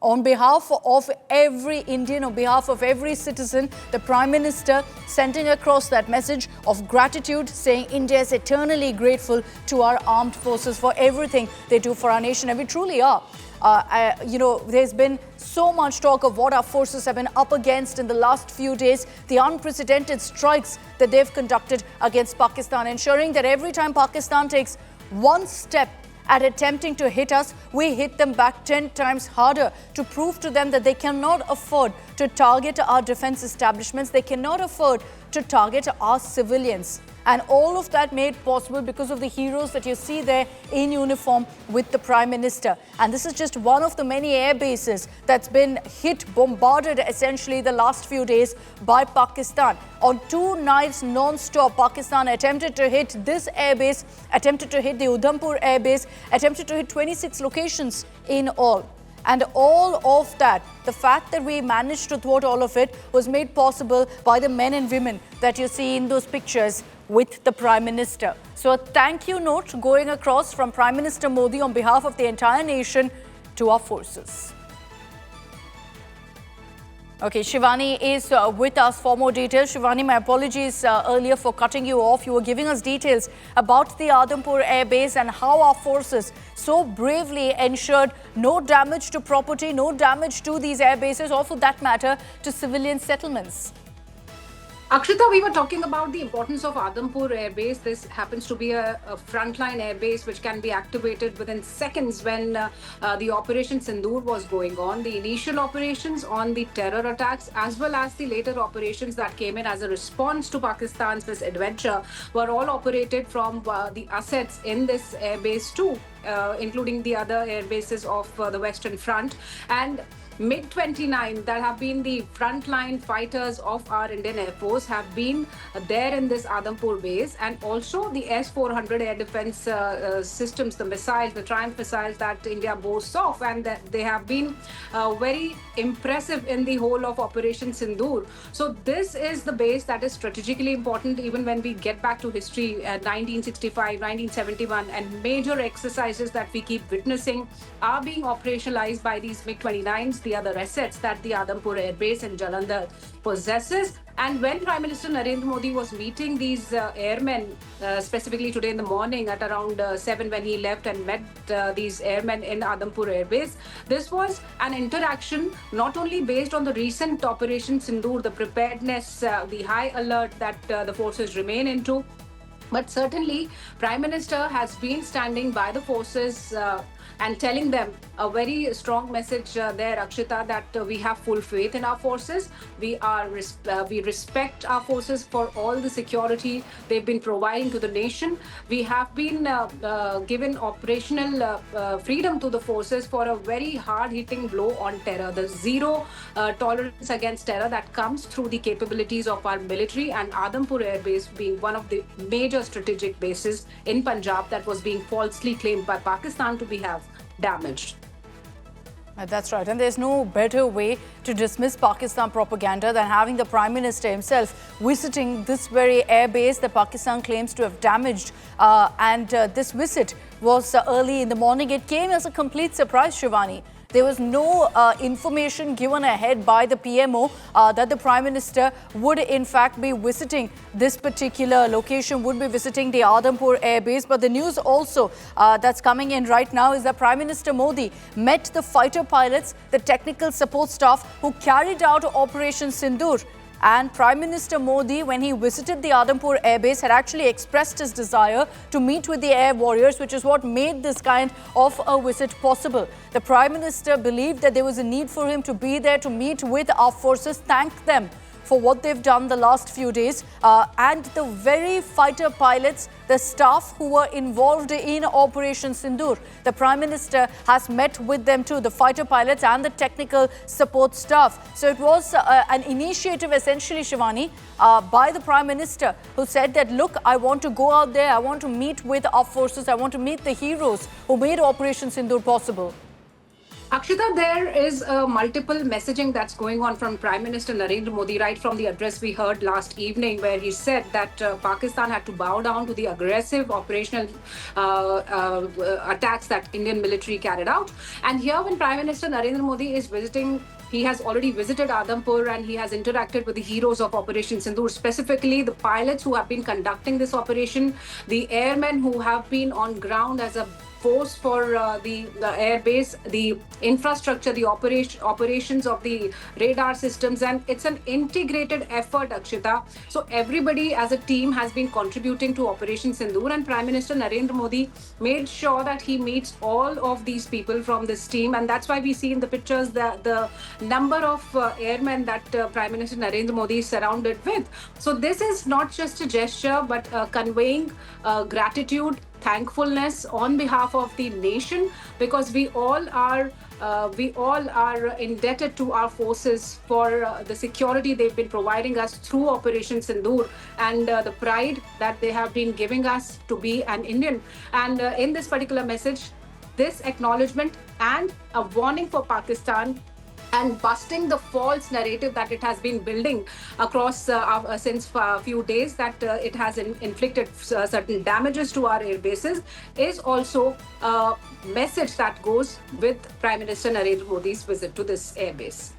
On behalf of every Indian, on behalf of every citizen, the Prime Minister sending across that message of gratitude, saying India is eternally grateful to our armed forces for everything they do for our nation. And we truly are. There's been so much talk of what our forces have been up against in the last few days, the unprecedented strikes that they've conducted against Pakistan, ensuring that every time Pakistan takes one step at attempting to hit us, we hit them back 10 times harder to prove to them that they cannot afford to target our defense establishments. They cannot afford to target our civilians. And all of that made possible because of the heroes that you see there in uniform with the Prime Minister. And this is just one of the many air bases that's been hit, bombarded essentially the last few days by Pakistan. On 2 nights non-stop, Pakistan attempted to hit this air base, attempted to hit the Adampur Air Base, attempted to hit 26 locations in all. And all of that, the fact that we managed to thwart all of it, was made possible by the men and women that you see in those pictures with the Prime Minister. So a thank you note going across from Prime Minister Modi on behalf of the entire nation to our forces. Okay, Shivani is with us for more details. Shivani, my apologies earlier for cutting you off. You were giving us details about the Adampur Air Base and how our forces so bravely ensured no damage to property, no damage to these air bases, or for that matter, to civilian settlements. Akshita, we were talking about the importance of Adampur Air Base. This happens to be a frontline air base which can be activated within seconds when the Operation Sindoor was going on. The initial operations on the terror attacks, as well as the later operations that came in as a response to Pakistan's misadventure, were all operated from the assets in this air base too, including the other air bases of the Western Front. And MiG-29 that have been the frontline fighters of our Indian Air Force have been there in this Adampur base, and also the S-400 air defense systems, the missiles, the Triumph missiles that India boasts of, and that they have been very impressive in the whole of Operation Sindoor. So this is the base that is strategically important even when we get back to history, 1965, 1971, and major exercises that we keep witnessing are being operationalized by these MiG-29s, the other assets that the Adampur Air Base in Jalandhar possesses. And when Prime Minister Narendra Modi was meeting these airmen, specifically today in the morning at around 7 when he left and met these airmen in Adampur Air Base, this was an interaction not only based on the recent Operation Sindoor, the preparedness, the high alert that the forces remain into, but certainly Prime Minister has been standing by the forces and telling them a very strong message there, Akshita, that we have full faith in our forces. We respect our forces for all the security they've been providing to the nation. We have been given operational freedom to the forces for a very hard-hitting blow on terror. The zero tolerance against terror that comes through the capabilities of our military, and Adampur Air Base being one of the major strategic bases in Punjab that was being falsely claimed by Pakistan to have damaged. That's right. And there's no better way to dismiss Pakistan propaganda than having the Prime Minister himself visiting this very air base that Pakistan claims to have damaged. This visit was early in the morning. It came as a complete surprise, Shivani. There was no information given ahead by the PMO that the Prime Minister would in fact be visiting this particular location, would be visiting the Adampur Air Base. But the news also that's coming in right now is that Prime Minister Modi met the fighter pilots, the technical support staff who carried out Operation Sindoor. And Prime Minister Modi, when he visited the Adampur Air Base, had actually expressed his desire to meet with the air warriors, which is what made this kind of a visit possible. The Prime Minister believed that there was a need for him to be there to meet with our forces, thank them for what they've done the last few days, and the very fighter pilots, the staff who were involved in Operation Sindoor. The Prime Minister has met with them too, the fighter pilots and the technical support staff. So it was an initiative essentially, Shivani, by the Prime Minister, who said that, look, I want to go out there, I want to meet with our forces, I want to meet the heroes who made Operation Sindoor possible. Akshita, there is a multiple messaging that's going on from Prime Minister Narendra Modi right from the address we heard last evening, where he said that Pakistan had to bow down to the aggressive operational attacks that Indian military carried out. And here, when Prime Minister Narendra Modi is visiting, he has already visited Adampur and he has interacted with the heroes of Operation Sindoor, specifically the pilots who have been conducting this operation, the airmen who have been on ground as a force for the air base, the infrastructure, the operations of the radar systems, and it's an integrated effort, Akshita. So everybody as a team has been contributing to Operation Sindoor, and Prime Minister Narendra Modi made sure that he meets all of these people from this team, and that's why we see in the pictures the number of airmen that Prime Minister Narendra Modi is surrounded with. So this is not just a gesture, but conveying gratitude, thankfulness on behalf of the nation, because we all are indebted to our forces for the security they've been providing us through Operation Sindoor, and the pride that they have been giving us to be an Indian. And in this particular message, this acknowledgement and a warning for Pakistan, and busting the false narrative that it has been building across since a few days, that it has inflicted certain damages to our air bases, is also a message that goes with Prime Minister Narendra Modi's visit to this airbase.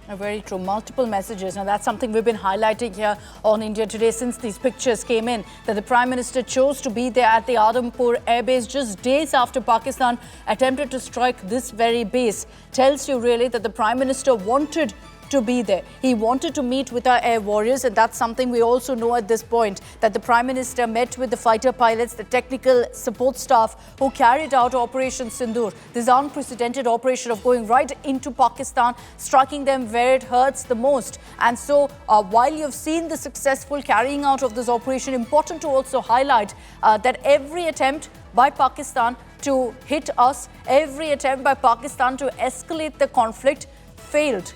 Very true. Multiple messages. Now, that's something we've been highlighting here on India Today since these pictures came in, that the Prime Minister chose to be there at the Adampur Air Base just days after Pakistan attempted to strike this very base. Tells you really that the Prime Minister wanted to be there. He wanted to meet with our air warriors, and that's something we also know at this point, that the Prime Minister met with the fighter pilots, the technical support staff who carried out Operation Sindoor, this unprecedented operation of going right into Pakistan, striking them where it hurts the most. And so while you've seen the successful carrying out of this operation, important to also highlight that every attempt by Pakistan to hit us, every attempt by Pakistan to escalate the conflict failed,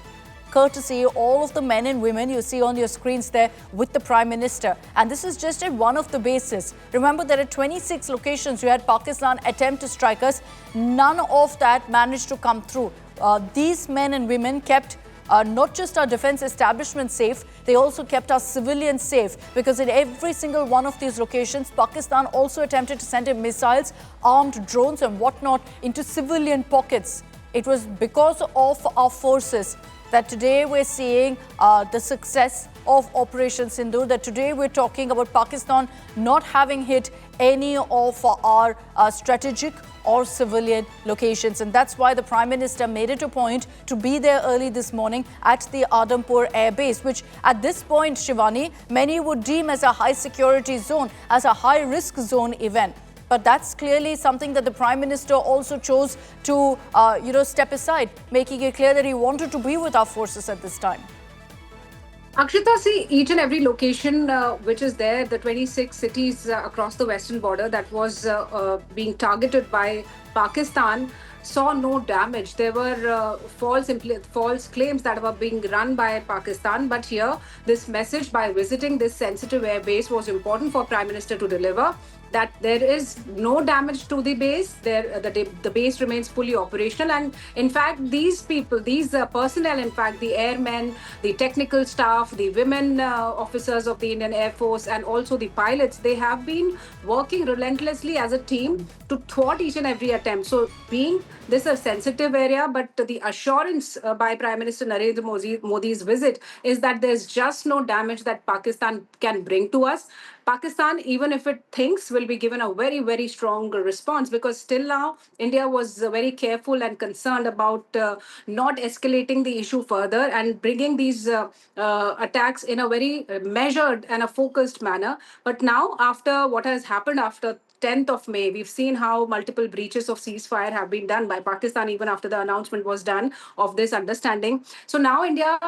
courtesy all of the men and women you see on your screens there with the Prime Minister. And this is just at one of the bases. Remember, there are 26 locations you had Pakistan attempt to strike us. None of that managed to come through. These men and women kept not just our defense establishment safe, they also kept our civilians safe, because in every single one of these locations, Pakistan also attempted to send in missiles, armed drones and whatnot into civilian pockets. It was because of our forces that today we're seeing the success of Operation Sindoor, that today we're talking about Pakistan not having hit any of our strategic or civilian locations. And that's why the Prime Minister made it a point to be there early this morning at the Adampur Air Base, which at this point, Shivani, many would deem as a high security zone, as a high risk zone event. But that's clearly something that the Prime Minister also chose to, step aside, making it clear that he wanted to be with our forces at this time. Akshita, see, each and every location which is there, the 26 cities across the western border that was being targeted by Pakistan, saw no damage. There were false claims that were being run by Pakistan. But here, this message by visiting this sensitive air base was important for Prime Minister to deliver, that there is no damage to the base. The base remains fully operational. And in fact, these people, these personnel, in fact, the airmen, the technical staff, the women officers of the Indian Air Force, and also the pilots, they have been working relentlessly as a team to thwart each and every attempt. So being this a sensitive area, but the assurance by Prime Minister Narendra Modi's visit is that there's just no damage that Pakistan can bring to us. Pakistan, even if it thinks, will be given a very, very strong response, because till now, India was very careful and concerned about not escalating the issue further and bringing these attacks in a very measured and a focused manner. But now, after what has happened after 10th of May, we've seen how multiple breaches of ceasefire have been done by Pakistan, even after the announcement was done of this understanding. So now India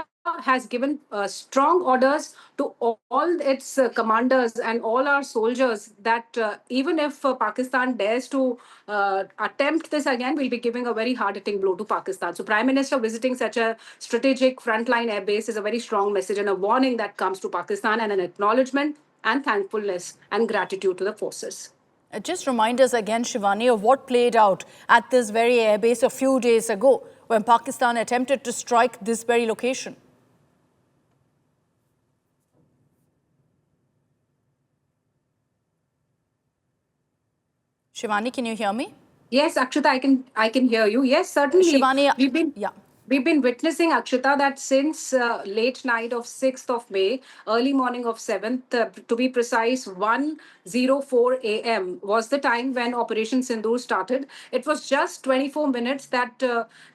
has given strong orders to all its commanders and all our soldiers that even if Pakistan dares to attempt this again, we'll be giving a very hard-hitting blow to Pakistan. So Prime Minister visiting such a strategic frontline air base is a very strong message and a warning that comes to Pakistan, and an acknowledgement and thankfulness and gratitude to the forces. Just remind us again, Shivani, of what played out at this very airbase a few days ago. when Pakistan attempted to strike this very location. Shivani, can you hear me? Yes, Akshita, I can hear you. Yes, certainly. Shivani, Yeah. We've been witnessing, Akshita, that since late night of 6th of May, early morning of 7th, to be precise, 1:04 a.m. was the time when Operation Sindoor started. It was just 24 minutes that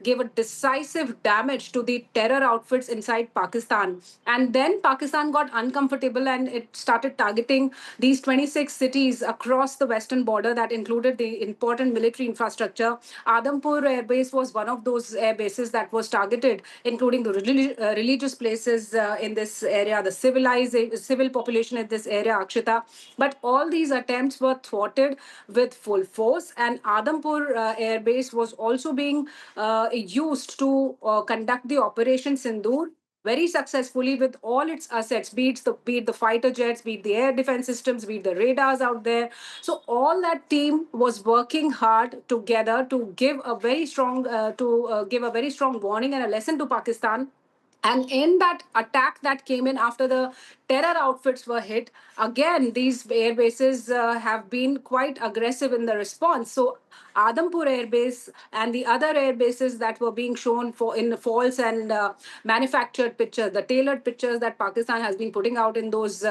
gave a decisive damage to the terror outfits inside Pakistan. And then Pakistan got uncomfortable and it started targeting these 26 cities across the western border that included the important military infrastructure. Adampur Air Base was one of those air bases that was targeted, including the religious places in this area, the civil population in this area, Akshita. But all these attempts were thwarted with full force, and Adampur Air Base was also being used to conduct the Operation Sindoor very successfully with all its assets, be it the fighter jets, be it the air defense systems, be it the radars out there. So all that team was working hard together to give a very strong warning and a lesson to Pakistan. And in that attack that came in after the terror outfits were hit, again, these air bases have been quite aggressive in the response. So Adampur Air Base and the other air bases that were being shown in the false and manufactured pictures, the tailored pictures that Pakistan has been putting out in those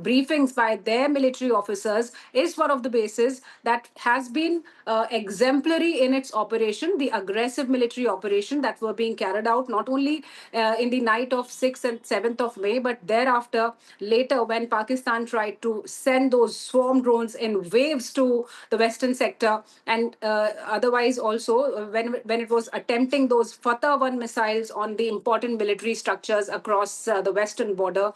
briefings by their military officers, is one of the bases that has been exemplary in its operation, the aggressive military operation that were being carried out not only in the night of 6th and 7th of May, but thereafter, later, when Pakistan tried to send those swarm drones in waves to the western sector, and otherwise also when it was attempting those Fatah 1 missiles on the important military structures across the western border.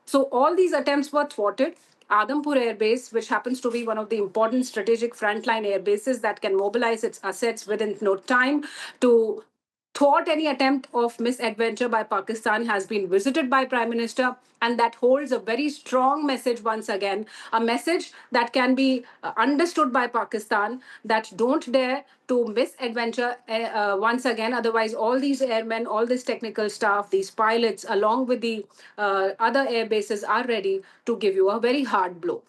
So all these attempts were thwarted. Adampur Air Base, which happens to be one of the important strategic frontline air bases that can mobilize its assets within no time to thwart any attempt of misadventure by Pakistan, has been visited by Prime Minister, and that holds a very strong message once again, a message that can be understood by Pakistan, that don't dare to misadventure once again. Otherwise, all these airmen, all this technical staff, these pilots, along with the other air bases, are ready to give you a very hard blow.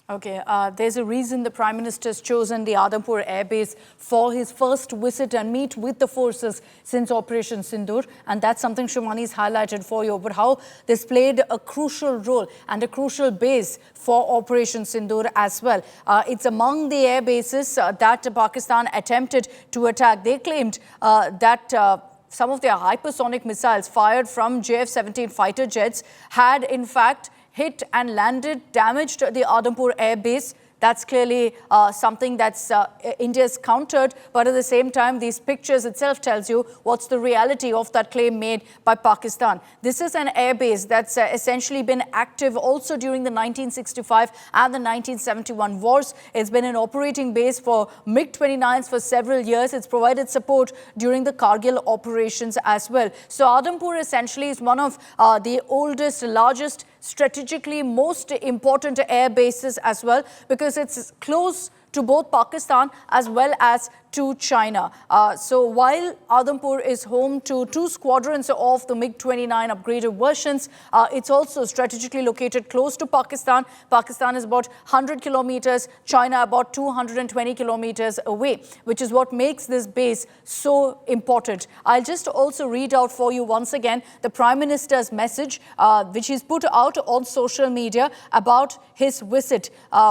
Okay, there's a reason the Prime Minister has chosen the Adampur Air Base for his first visit and meet with the forces since Operation Sindoor, and that's something Shivani's highlighted for you, but how this played a crucial role and a crucial base for Operation Sindoor as well. It's among the air bases that Pakistan attempted to attack. They claimed that some of their hypersonic missiles fired from JF-17 fighter jets had in fact hit and landed, damaged the Adampur Air Base. That's clearly something that's India's countered, but at the same time, these pictures itself tells you what's the reality of that claim made by Pakistan. This is an air base that's essentially been active also during the 1965 and the 1971 wars. It's been an operating base for MiG-29s for several years. It's provided support during the Kargil operations as well. So Adampur essentially is one of the oldest, largest, strategically most important air bases as well, because it's close to both Pakistan as well as to China. So while Adampur is home to 2 squadrons of the MiG-29 upgraded versions, it's also strategically located close to Pakistan. Pakistan is about 100 kilometers, China about 220 kilometers away, which is what makes this base so important. I'll just also read out for you once again the Prime Minister's message, which he's put out on social media about his visit,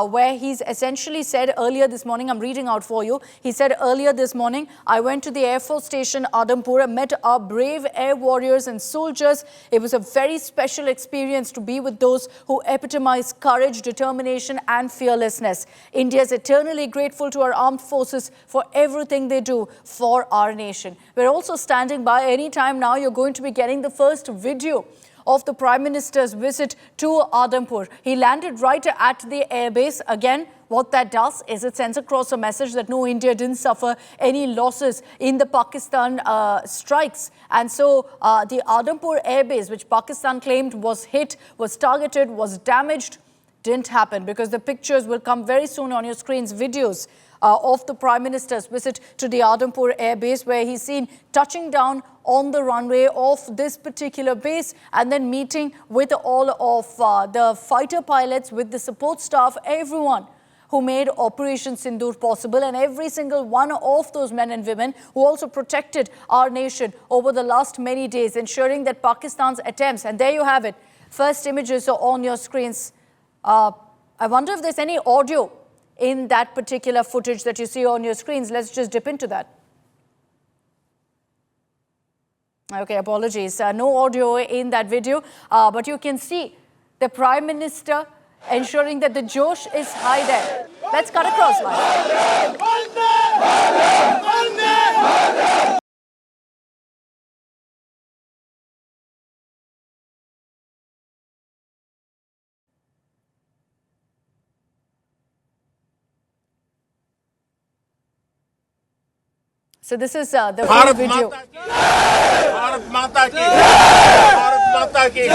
where he's essentially said earlier this morning, I'm reading out for you, he said earlier this morning, I went to the Air Force Station Adampur, met our brave air warriors and soldiers. It was a very special experience to be with those who epitomize courage, determination and fearlessness. India is eternally grateful to our armed forces for everything they do for our nation. We're also standing by. Anytime now, you're going to be getting the first video of the Prime Minister's visit to Adampur. He landed right at the airbase. Again, what that does is it sends across a message that no, India didn't suffer any losses in the Pakistan strikes. And so the Adampur airbase, which Pakistan claimed was hit, was targeted, was damaged, didn't happen, because the pictures will come very soon on your screens, videos of the Prime Minister's visit to the Adampur Air Base, where he's seen touching down on the runway of this particular base and then meeting with all of the fighter pilots, with the support staff, everyone who made Operation Sindoor possible, and every single one of those men and women who also protected our nation over the last many days, ensuring that Pakistan's attempts, and there you have it, first images are on your screens. I wonder if there's any audio in that particular footage that you see on your screens. Let's just dip into that. Okay, apologies. No audio in that video, but you can see the Prime Minister ensuring that the Josh is high there. Let's cut across live. So this is the full video. Bharat माता की भारत माता की